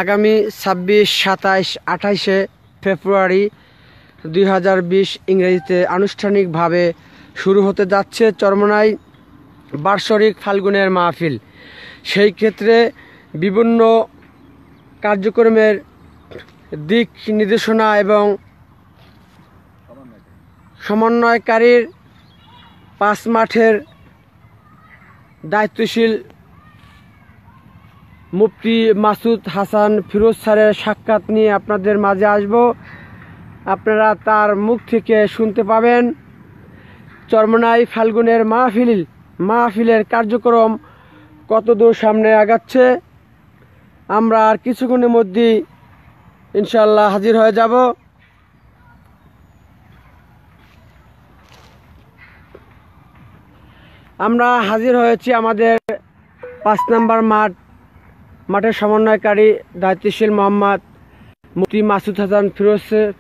আগামী 26, 27, 28 ফেব্রুয়ারি 2020 ইংরেজিতে আনুষ্ঠানিকভাবে শুরু হতে যাচ্ছে চরমোনাই বার্ষিক ফাল্গুনের মাহফিল। সেই ক্ষেত্রে বিভিন্ন কার্যক্রমের দিক নির্দেশনা এবং সমন্বয়কারীর 5 মাঠের দায়িত্বশীল মুফতি মাসুদ হাসান ফিরোজ স্যারের সাক্ষাৎ নিয়ে আপনাদের মাঝে আসব। আপনারা তার মুখ থেকে শুনতে পাবেন চরমোনাই ফাল্গুনের মাহফিলের কার্যক্রম কতদূর সামনে আগাচ্ছে। আমরা আর কিছুক্ষণের মধ্যেই ইনশাআল্লাহ হাজির হয়ে যাব। আমরা হাজির হয়েছি আমাদের 5 নম্বর মাঠের সমন্বয়কারী দায়িত্বশীল মোহাম্মদ মুফতি মাসুদ হাসান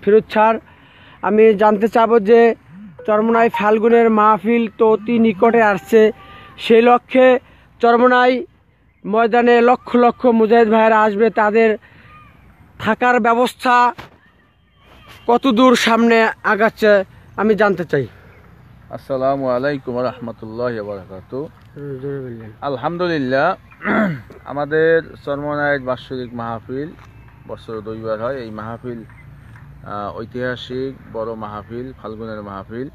ফিরোজ স্যার। আমি জানতে চাবো যে চরমোনাই ফাল্গুনের মাহফিল তো অতি নিকটে আসছে, সেই লক্ষ্যে চরমোনাই ময়দানে লক্ষ লক্ষ মুজাহিদ ভাইয়েরা আসবে, তাদের থাকার ব্যবস্থা কতদূর সামনে আগাচ্ছে আমি জানতে চাই। আসসালামু আলাইকুম রহমতুল্লাহি ওয়া বারাকাতুহু। আলহামদুলিল্লাহ, আমাদের চরমোনাই বার্ষিক মাহফিল বছরে 2 বার হয়। এই মাহফিল ঐতিহাসিক বড় মাহফিল, ফাল্গুনের মাহফিল।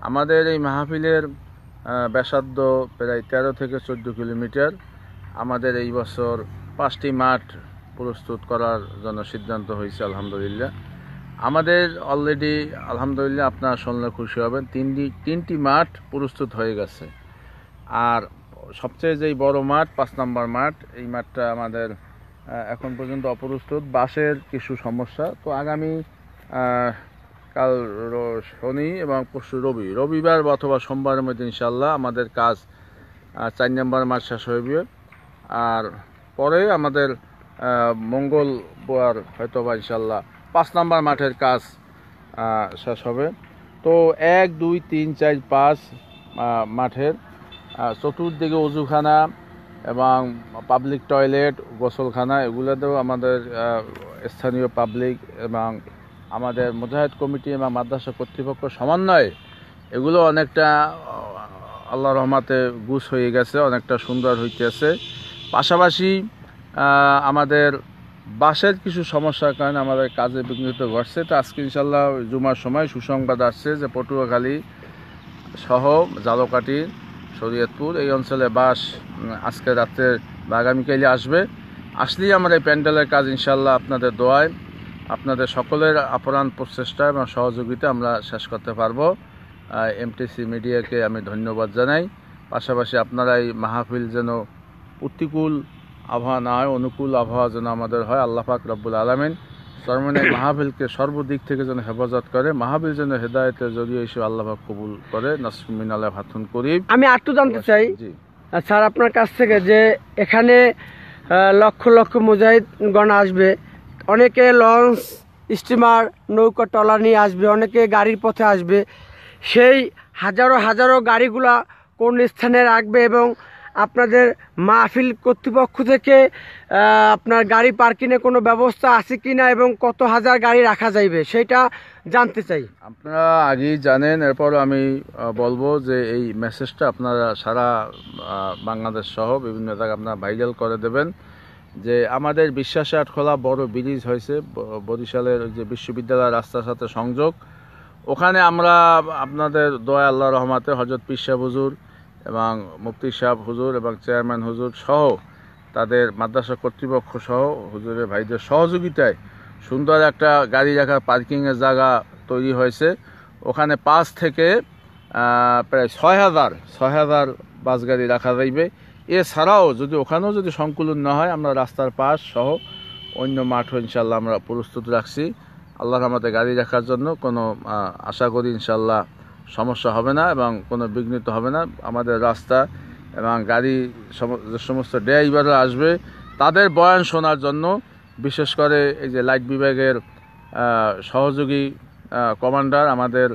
আমাদের এই মাহফিলের ব্যাসার্ধ প্রায় 13 থেকে 14 কিলোমিটার। আমাদের এই বছর 5টি মাঠ প্রস্তুত করার জন্য সিদ্ধান্ত হয়েছে আলহামদুলিল্লাহ। আমাদের অলরেডি আলহামদুলিল্লাহ আপনারা শুনলে খুশি হবেন, তিনটি মাঠ প্রস্তুত হয়ে গেছে। আর সবচেয়ে যেই বড় মাঠ 5 নম্বর মাঠ, এই মাঠটা আমাদের এখন পর্যন্ত অপ্রস্তুত, বাসের কিছু সমস্যা। তো আগামী কাল শনি এবং পরশু রবিবার অথবা সোমবারের মধ্যে ইনশাল্লাহ আমাদের কাজ 4 নম্বর মাঠ শেষ হইবে। আর পরে আমাদের মঙ্গলবার হয়তোবা ইনশাল্লাহ 5 নম্বর মাঠের কাজ শেষ হবে। তো 1, 2, 3, 4, 5 মাঠের চতুর্দিকে ওযুখানা এবং পাবলিক টয়লেট, গোসলখানা, এগুলোতেও আমাদের স্থানীয় পাবলিক এবং আমাদের মুজাহিদ কমিটি এবং মাদ্রাসা কর্তৃপক্ষ সমন্বয়ে এগুলো অনেকটা আল্লাহর রহমতে গুছ হয়ে গেছে, অনেকটা সুন্দর হইতেছে। পাশাপাশি আমাদের বাসের কিছু সমস্যার কারণে আমাদের কাজে বিঘ্নিত ঘটছে। তো আজকে ইনশাল্লাহ জুমার সময় সুসংবাদ আসছে যে পটুয়াখালী সহ জালকাঠি, শরীয়তপুর এই অঞ্চলে বাস আজকে রাত্রে বা আগামীকালে আসলেই আমরা এই প্যান্ডেলের কাজ ইনশাল্লাহ আপনাদের দোয়ায়, আপনাদের সকলের আপ্রাণ প্রচেষ্টা এবং সহযোগিতা আমরা শেষ করতে পারবো। এমটিসি মিডিয়াকে আমি ধন্যবাদ জানাই। পাশাপাশি আপনারা এই মাহফিল যেন প্রতিকূল আবহাওয়া না হয়, অনুকূল আবহাওয়া যেন আমাদের হয়। আল্লাহ পাক রব্বুল আলামিন চরমোনাই মাহফিলকে সর্বদিক থেকে যেন হেফাজত করে, মাহফিল যেন হেদায়েতের জরিয়া হিসেবে আল্লাহ পাক কবুল করে। নাসরুম মিনাল্লাহ ফাতুন করিম। আমি একটু জানতে চাই স্যার আপনার কাছ থেকে যে এখানে লক্ষ লক্ষ মুজাহিদগণ আসবে, অনেকে লঞ্চ, স্টিমার, নৌকা, ট্রলার নিয়ে আসবে, অনেকে গাড়ির পথে আসবে, সেই হাজারো হাজারো গাড়িগুলা কোন স্থানে রাখবে এবং আপনাদের মাহফিল কর্তৃপক্ষ থেকে আপনার গাড়ি পার্কিংয়ের কোনো ব্যবস্থা আছে কিনা এবং কত হাজার গাড়ি রাখা যাইবে সেটা জানতে চাই। আপনারা আগেই জানেন, এরপর আমি বলবো যে এই মেসেজটা আপনারা সারা বাংলাদেশ সহ বিভিন্ন জায়গায় আপনারা ভাইরাল করে দেবেন যে আমাদের বিশ্বাসে আটখোলা বড় ব্রিজ হয়েছে বরিশালের যে বিশ্ববিদ্যালয় রাস্তার সাথে সংযোগ, ওখানে আমরা আপনাদের দয়া আল্লাহ রহমাতে হযরত পীর সাহেব হুজুর এবং মুফতি সাহেব হুজুর এবং চেয়ারম্যান হুজুর সহ তাদের মাদ্রাসা কর্তৃপক্ষ সহ হুজুরের ভাইদের সহযোগিতায় সুন্দর একটা গাড়ি রাখার পার্কিংয়ের জায়গা তৈরি হয়েছে। ওখানে 5 থেকে প্রায় 6,000 বাস গাড়ি রাখা যাইবে। এছাড়াও যদি ওখানেও যদি সংকুলন না হয়, আমরা রাস্তার পাশ সহ অন্য মাঠও ইনশাল্লাহ আমরা প্রস্তুত রাখছি আল্লাহর রহমতে গাড়ি রাখার জন্য। কোনো আশা করি ইনশাল্লাহ সমস্যা হবে না এবং কোনো বিঘ্নিত হবে না। আমাদের রাস্তা এবং গাড়ি যে সমস্ত ড্রাইভাররা আসবে তাদের বয়ান শোনার জন্য বিশেষ করে এই যে লাইট বিভাগের সহযোগী কমান্ডার আমাদের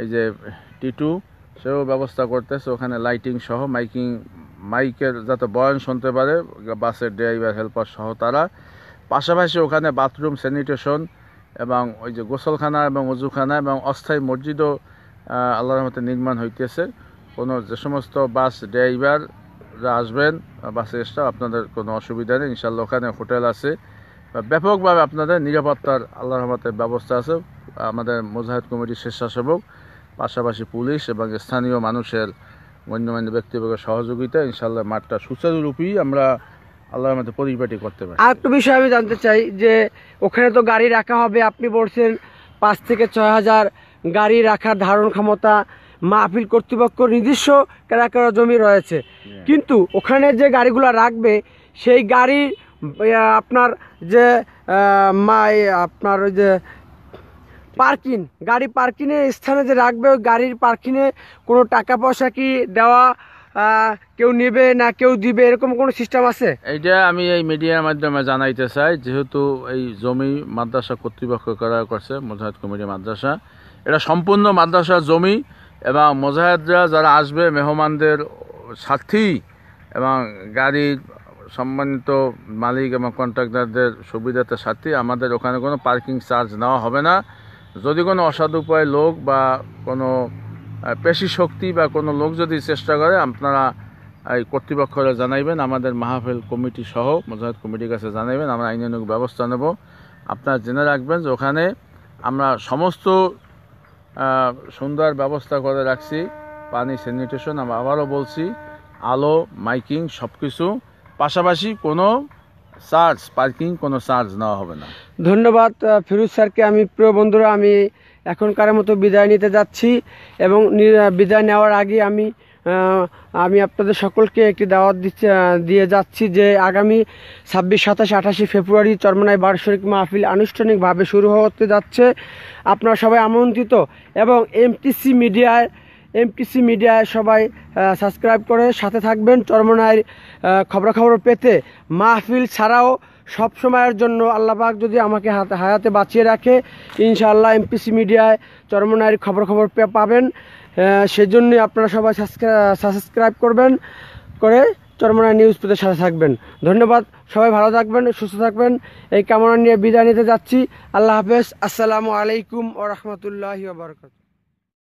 এই যে টিটু, সেও ব্যবস্থা করতেছে ওখানে লাইটিং সহ মাইকের যাতে বয়ান শুনতে পারে বাসের ড্রাইভার হেল্পার সহ তারা। পাশাপাশি ওখানে বাথরুম, স্যানিটেশন এবং ওই যে গোসলখানা এবং অজুখানা এবং অস্থায়ী মসজিদও আল্লাহর রহমতে নির্মাণ হইতেছে। কোনো যে সমস্ত বাস ড্রাইভাররা আসবেন, বাসের স্টাফ, আপনাদের কোনো অসুবিধা নেই। ইনশাল্লাহ ওখানে হোটেল আছে, ব্যাপকভাবে আপনাদের নিরাপত্তার আল্লাহর রহমতের ব্যবস্থা আছে। আমাদের মুজাহিদ কমিটির স্বেচ্ছাসেবক, পাশাপাশি পুলিশ এবং স্থানীয় মানুষের গণ্যমান্য ব্যক্তিবর্গের সহযোগিতা ইনশাল্লাহ মাঠটা সুচারুরূপেই আমরা আল্লাহর রহমতে পরিপাটি করতে পারি। আর একটা বিষয় আমি জানতে চাই যে ওখানে তো গাড়ি রাখা হবে, আপনি বলছেন 5 থেকে 6 হাজার গাড়ি রাখার ধারণ ক্ষমতা মাহফিল কর্তৃপক্ষ নিজস্ব কেরাকেরা জমি রয়েছে, কিন্তু ওখানে যে গাড়িগুলো রাখবে সেই গাড়ির আপনার যে আপনার ওই যে পার্কিং, গাড়ি পার্কিংয়ের স্থানে যে রাখবে, ওই গাড়ির পার্কিংয়ে কোনো টাকা পয়সা কি দেওয়া কেউ নেবে না কেউ দিবে, এরকম কোনো সিস্টেম আছে? এইটা আমি এই মিডিয়ার মাধ্যমে জানাইতে চাই, যেহেতু এই জমি মাদ্রাসা কর্তৃপক্ষ করা করছে, মুজাহিদ কমিটি মাদ্রাসা, এটা সম্পূর্ণ মাদ্রাসার জমি এবং মুজাহিদরা যারা আসবে মেহমানদের সাথী এবং গাড়ির সম্মানিত মালিক এবং কন্ট্রাক্টরদের সুবিধাতে সাথী আমাদের ওখানে কোনো পার্কিং চার্জ নেওয়া হবে না। যদি কোনো অসাধু উপায় লোক বা কোনো পেশি শক্তি বা কোনো লোক যদি চেষ্টা করে, আপনারা এই কর্তৃপক্ষরা জানাইবেন, আমাদের মাহফিল কমিটি সহ মুজাহিদ কমিটির কাছে জানাইবেন, আমরা আইনানুগ ব্যবস্থা নেব। আপনারা জেনে রাখবেন যে ওখানে আমরা সমস্ত সুন্দর ব্যবস্থা করে রাখছি, পানি, স্যানিটেশন, আমরা আবারও বলছি, আলো, মাইকিং সব কিছু, পাশাপাশি কোনো চার্জ, পার্কিং কোনো চার্জ নেওয়া হবে না। ধন্যবাদ ফিরোজ স্যারকে। আমি প্রিয় বন্ধুরা, আমি এখনকার মতো বিদায় নিতে যাচ্ছি এবং বিদায় নেওয়ার আগে আমি আপনাদের সকলকে একটি দাওয়াত দিয়ে যাচ্ছি যে আগামী 26, 27, 28 ফেব্রুয়ারি চরমনাই বার্ষিক মাহফিল আনুষ্ঠানিকভাবে শুরু হতে যাচ্ছে। আপনারা সবাই আমন্ত্রিত এবং এমটিসি মিডিয়ায় সবাই সাবস্ক্রাইব করে সাথে থাকবেন। চরমনাইয়ের খবর পেতে মাহফিল ছাড়াও সব সময়ের জন্য আল্লাহ পাক যদি আমাকে হায়াতে বাঁচিয়ে রাখে, ইনশাআল্লাহ এমটিসি মিডিয়ায় চরমনাইয়ের খবর পাবেন। সেজন্যই আপনারা সবাই সাবস্ক্রাইব করবেন, করে চরমনাই নিউজ পেতে সাথে থাকবেন। ধন্যবাদ, সবাই ভালো থাকবেন, সুস্থ থাকবেন, এই কামনা নিয়ে বিদায় নিতে যাচ্ছি। আল্লাহ হাফেজ। আসসালামু আলাইকুম ওয়া রাহমাতুল্লাহি ওয়া বারাকাতুহু।